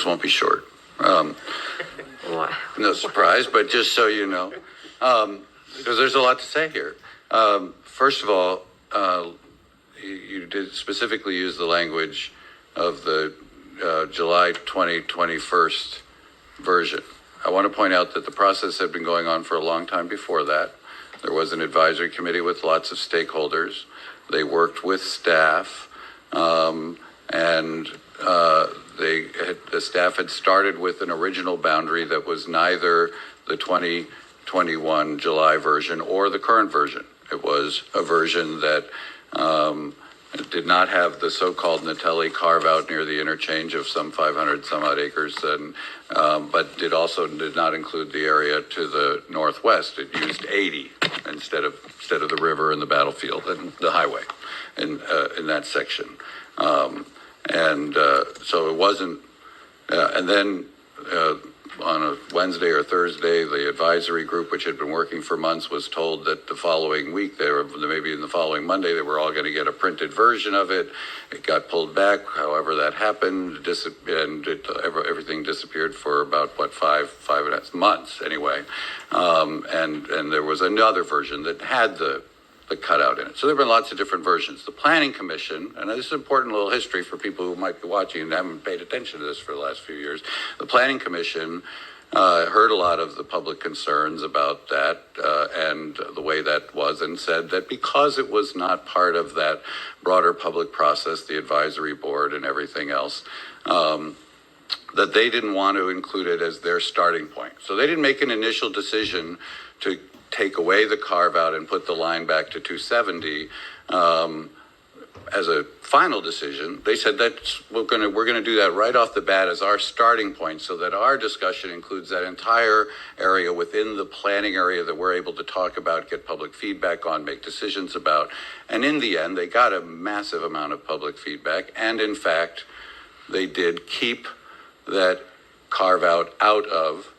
this won't be short. Wow. No surprise, but just so you know, because there's a lot to say here. First of all, you did specifically use the language of the July 2021 version. I want to point out that the process had been going on for a long time before that. There was an advisory committee with lots of stakeholders. They worked with staff, and the staff had started with an original boundary that was neither the 2021 July version or the current version. It was a version that did not have the so-called Natelli carve-out near the interchange of some 500 some odd acres, and but did not include the area to the northwest. It used 80 instead of the river and the battlefield and the highway in that section. So it wasn't. And then on a Wednesday or Thursday, the advisory group, which had been working for months, was told that the following week, maybe in the following Monday, they were all going to get a printed version of it. It got pulled back, however that happened, and everything disappeared for about, 5.5 months anyway. And there was another version that had the cutout in it. So there have been lots of different versions. The Planning Commission, and this is an important little history for people who might be watching and haven't paid attention to this for the last few years. The Planning Commission heard a lot of the public concerns about that and the way that was, and said that because it was not part of that broader public process, the advisory board and everything else, that they didn't want to include it as their starting point. So they didn't make an initial decision to take away the carve out and put the line back to 270 as a final decision. They said that we're going to do that right off the bat as our starting point, so that our discussion includes that entire area within the planning area that we're able to talk about, get public feedback on, make decisions about. And in the end, they got a massive amount of public feedback, and in fact, they did keep that carve out out of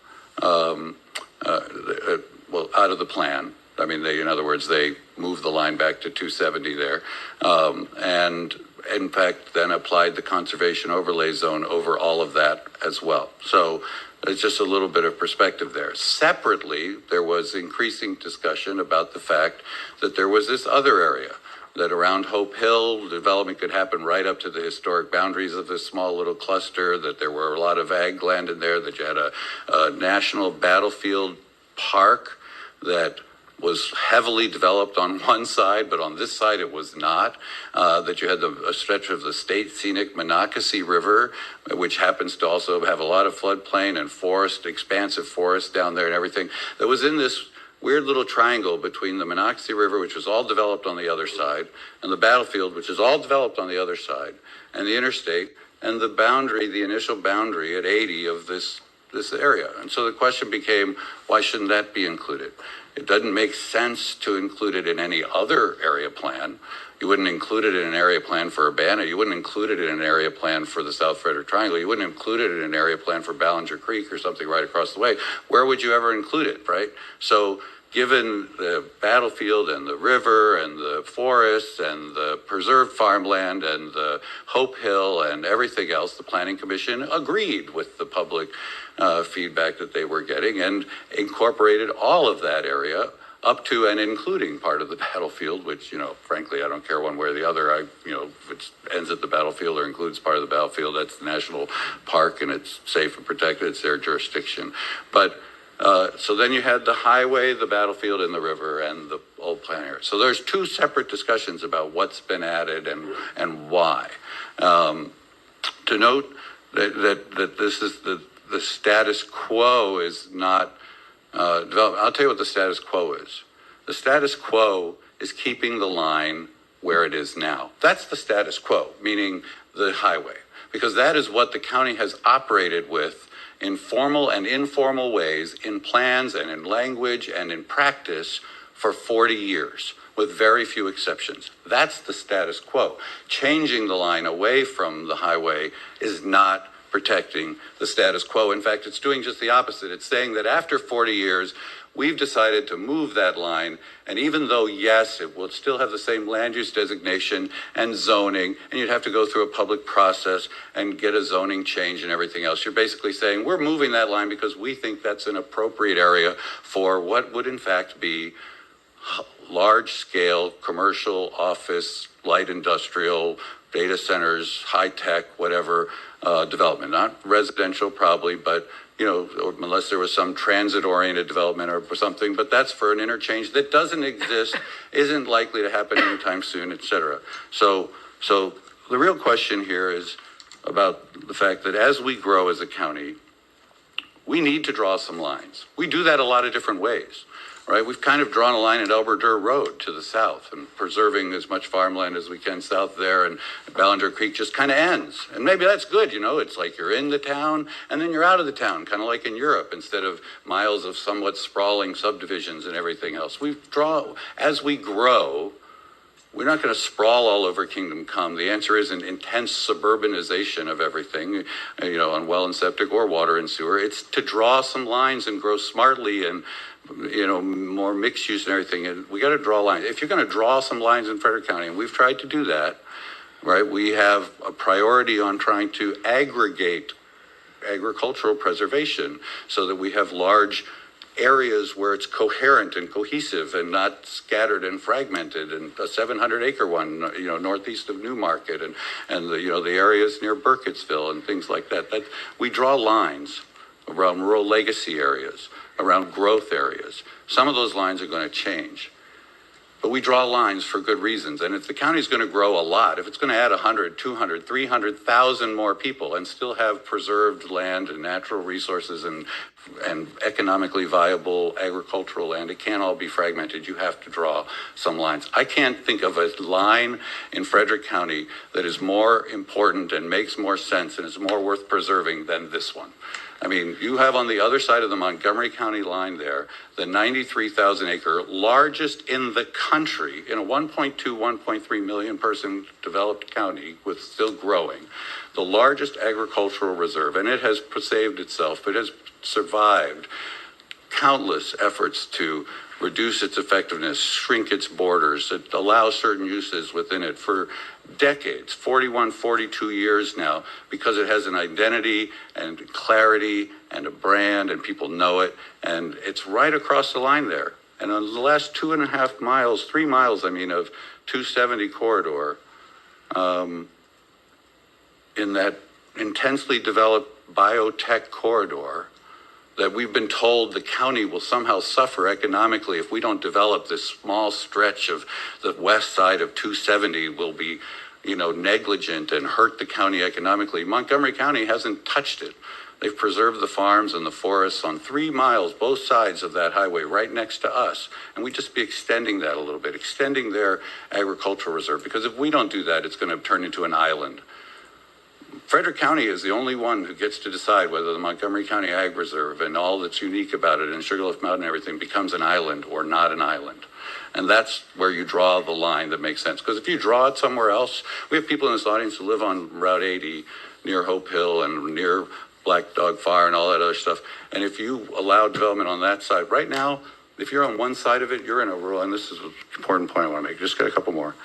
out of the plan. I mean, in other words, they moved the line back to 270 there, and in fact, then applied the conservation overlay zone over all of that as well. So it's just a little bit of perspective there. Separately, there was increasing discussion about the fact that there was this other area, that around Hope Hill, development could happen right up to the historic boundaries of this small little cluster, that there were a lot of ag land in there, that you had a national battlefield park that was heavily developed on one side, but on this side it was not, that you had a stretch of the state scenic Monocacy River, which happens to also have a lot of floodplain and forest, expansive forest down there and everything, that was in this weird little triangle between the Monocacy River, which was all developed on the other side, and the battlefield, which is all developed on the other side, and the interstate, and the boundary, the initial boundary at 80 of this area. And so the question became, why shouldn't that be included? It doesn't make sense to include it in any other area plan. You wouldn't include it in an area plan for Urbana. You wouldn't include it in an area plan for the South Frederick Triangle. You wouldn't include it in an area plan for Ballinger Creek or something right across the way. Where would you ever include it, right? So given the battlefield and the river and the forests and the preserved farmland and the Hope Hill and everything else, the Planning Commission agreed with the public feedback that they were getting and incorporated all of that area up to and including part of the battlefield, which, frankly, I don't care one way or the other. If it ends at the battlefield or includes part of the battlefield, that's the national park and it's safe and protected. It's their jurisdiction. But so then you had the highway, the battlefield, and the river, and the old plan area. So there's two separate discussions about what's been added and why. To note that this is the status quo is not developed. I'll tell you what the status quo is. The status quo is keeping the line where it is now. That's the status quo, meaning the highway, because that is what the county has operated with in formal and informal ways, in plans and in language and in practice for 40 years, with very few exceptions. That's the status quo. Changing the line away from the highway is not protecting the status quo. In fact, it's doing just the opposite. It's saying that after 40 years, We've decided to move that line, and even though, yes, it will still have the same land use designation and zoning, and you'd have to go through a public process and get a zoning change and everything else, you're basically saying we're moving that line because we think that's an appropriate area for what would in fact be large-scale commercial, office, light industrial, data centers, high-tech, whatever, development. Not residential probably, but or unless there was some transit-oriented development or something, but that's for an interchange that doesn't exist, isn't likely to happen anytime soon, et cetera. So the real question here is about the fact that as we grow as a county, we need to draw some lines. We do that a lot of different ways, right? We've kind of drawn a line at Elberdure Road to the south and preserving as much farmland as we can south there, and Ballinger Creek just kind of ends. And maybe that's good, it's like you're in the town and then you're out of the town, kind of like in Europe, instead of miles of somewhat sprawling subdivisions and everything else. As we grow, we're not going to sprawl all over Kingdom Come. The answer is an intense suburbanization of everything, on well and septic or water and sewer. It's to draw some lines and grow smartly and, more mixed use and everything. And we got to draw lines. If you're going to draw some lines in Frederick County, and we've tried to do that, right? We have a priority on trying to aggregate agricultural preservation so that we have large areas where it's coherent and cohesive and not scattered and fragmented, and a 700-acre one, northeast of Newmarket, and the areas near Burkittsville and things like that. That we draw lines around rural legacy areas, around growth areas. Some of those lines are going to change, but we draw lines for good reasons. And if the county's going to grow a lot, if it's going to add 100, 200, 300,000 more people and still have preserved land and natural resources and economically viable agricultural land, it can't all be fragmented. You have to draw some lines. I can't think of a line in Frederick County that is more important and makes more sense and is more worth preserving than this one. I mean, you have on the other side of the Montgomery County line there, the 93,000 acre, largest in the country, in a 1.2, 1.3 million person developed county with still growing, the largest agricultural reserve. And it has saved itself. It has survived countless efforts to reduce its effectiveness, shrink its borders. It allows certain uses within it for decades, 41, 42 years now, because it has an identity and clarity and a brand, and people know it, and it's right across the line there. And on the last 3 miles, of 270 corridor, in that intensely developed biotech corridor, that we've been told the county will somehow suffer economically if we don't develop this small stretch of the west side of 270 will be, negligent and hurt the county economically. Montgomery County hasn't touched it. They've preserved the farms and the forests on 3 miles, both sides of that highway, right next to us. And we just be extending that a little bit, extending their agricultural reserve. Because if we don't do that, it's going to turn into an island. Frederick County is the only one who gets to decide whether the Montgomery County Ag Reserve and all that's unique about it and Sugarloaf Mountain and everything becomes an island or not an island. And that's where you draw the line that makes sense. Because if you draw it somewhere else, we have people in this audience who live on Route 80 near Hope Hill and near Black Dog Fire and all that other stuff. And if you allow development on that side, right now, if you're on one side of it, you're in a rural, and this is an important point I want to make, just got a couple more.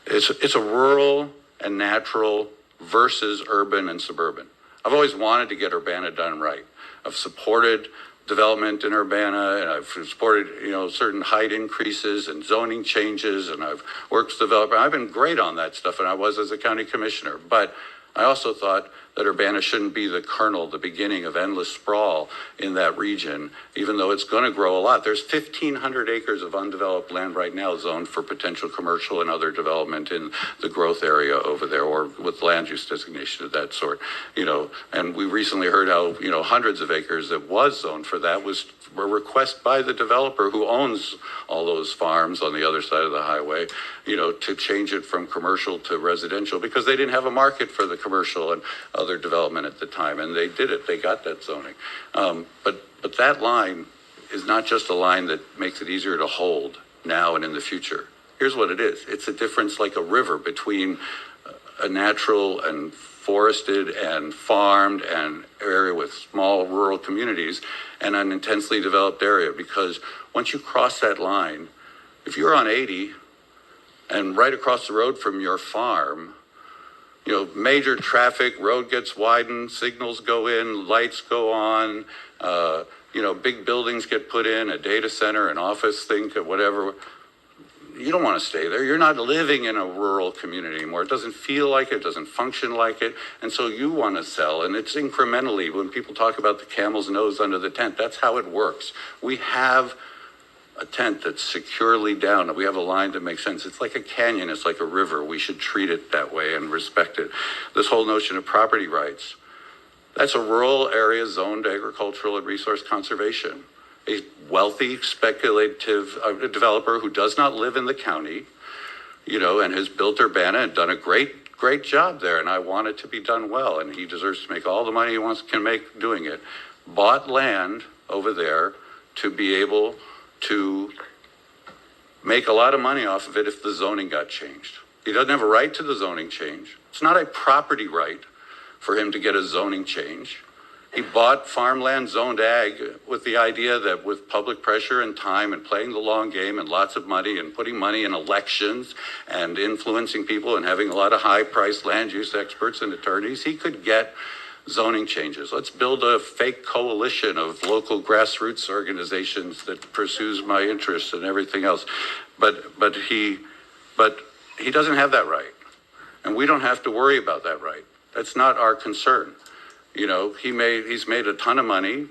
It's a rural and natural versus urban and suburban. I've always wanted to get Urbana done right. I've supported development in Urbana, and I've supported, certain height increases and zoning changes, and I've worked with developers. I've been great on that stuff, and I was as a county commissioner. But I also thought that Urbana shouldn't be the kernel, the beginning of endless sprawl in that region, even though it's going to grow a lot. There's 1,500 acres of undeveloped land right now zoned for potential commercial and other development in the growth area over there, or with land use designation of that sort. And we recently heard how, hundreds of acres that was zoned for that was a request by the developer who owns all those farms on the other side of the highway, to change it from commercial to residential because they didn't have a market for the commercial and other development at the time, and they did it. They got that zoning. But that line is not just a line that makes it easier to hold now and in the future. Here's what it is. It's a difference like a river between a natural and forested and farmed and area with small rural communities and an intensely developed area. Because once you cross that line, if you're on 80 and right across the road from your farm, you know, major traffic, road gets widened, signals go in, lights go on, you know, big buildings get put in, a data center, an office thing, whatever. You don't want to stay there. You're not living in a rural community anymore. It doesn't feel like it, doesn't function like it. And so you want to sell. And it's incrementally. When people talk about the camel's nose under the tent, that's how it works. We have a tent that's securely down. We have a line that makes sense. It's like a canyon. It's like a river. We should treat it that way and respect it. This whole notion of property rights, that's a rural area zoned agricultural and resource conservation. A wealthy, speculative developer who does not live in the county, you know, and has built Urbana and done a great job there. And I want it to be done well. And he deserves to make all the money he can make doing it. Bought land over there to be able to make a lot of money off of it if the zoning got changed. He doesn't have a right to the zoning change. It's not a property right for him to get a zoning change. He bought farmland zoned ag with the idea that with public pressure and time and playing the long game and lots of money and putting money in elections and influencing people and having a lot of high-priced land use experts and attorneys, he could get zoning changes. Let's build a fake coalition of local grassroots organizations that pursues my interests and everything else. But he doesn't have that right. And we don't have to worry about that right. That's not our concern. You know, he's made a ton of money. I'm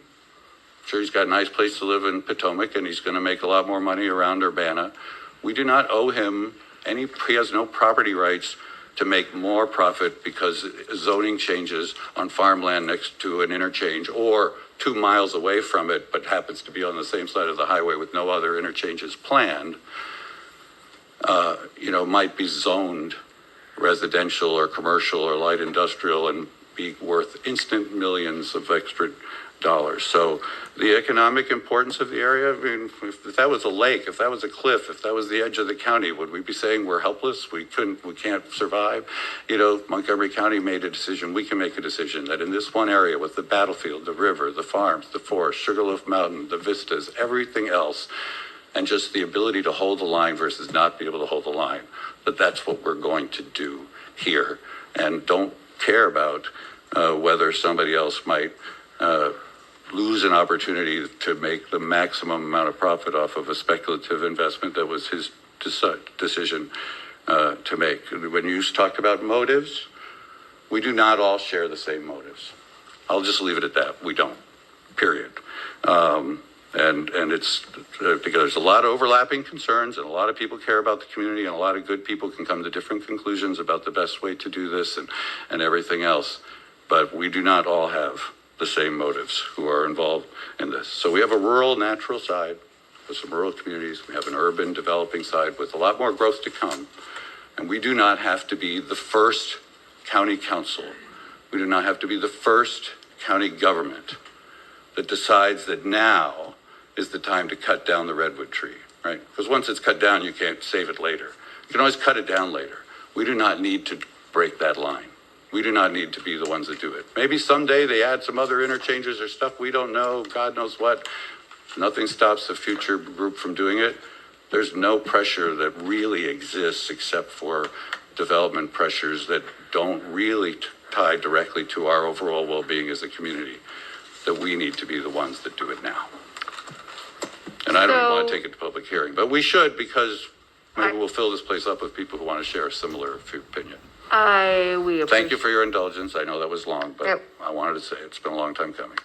sure he's got a nice place to live in Potomac, and he's going to make a lot more money around Urbana. We do not owe him any, he has no property rights to make more profit because zoning changes on farmland next to an interchange or 2 miles away from it, but happens to be on the same side of the highway with no other interchanges planned, you know, might be zoned residential or commercial or light industrial and be worth instant millions of extra dollars. So the economic importance of the area, I mean, if that was a lake, if that was a cliff, if that was the edge of the county, would we be saying we're helpless? We can't survive? You know, Montgomery County made a decision. We can make a decision that in this one area with the battlefield, the river, the farms, the forest, Sugarloaf Mountain, the vistas, everything else, and just the ability to hold the line versus not be able to hold the line, that's what we're going to do here. And don't care about whether somebody else might lose an opportunity to make the maximum amount of profit off of a speculative investment that was his decision to make. When you talked about motives, we do not all share the same motives. I'll just leave it at that. We don't, period. And it's because there's a lot of overlapping concerns and a lot of people care about the community and a lot of good people can come to different conclusions about the best way to do this and everything else. But we do not all have the same motives who are involved in this. So we have a rural natural side with some rural communities. We have an urban developing side with a lot more growth to come. And we do not have to be the first county council. We do not have to be the first county government that decides that now is the time to cut down the redwood tree, right? Because once it's cut down, you can't save it later. You can always cut it down later. We do not need to break that line. We do not need to be the ones that do it. Maybe someday they add some other interchanges or stuff we don't know, God knows what. Nothing stops a future group from doing it. There's no pressure that really exists except for development pressures that don't really tie directly to our overall well-being as a community, that we need to be the ones that do it now. And I don't even want to take it to public hearing, but we should, because maybe we'll fill this place up with people who want to share a similar opinion. We appreciate. Thank you for your indulgence. I know that was long, but I wanted to say it's been a long time coming.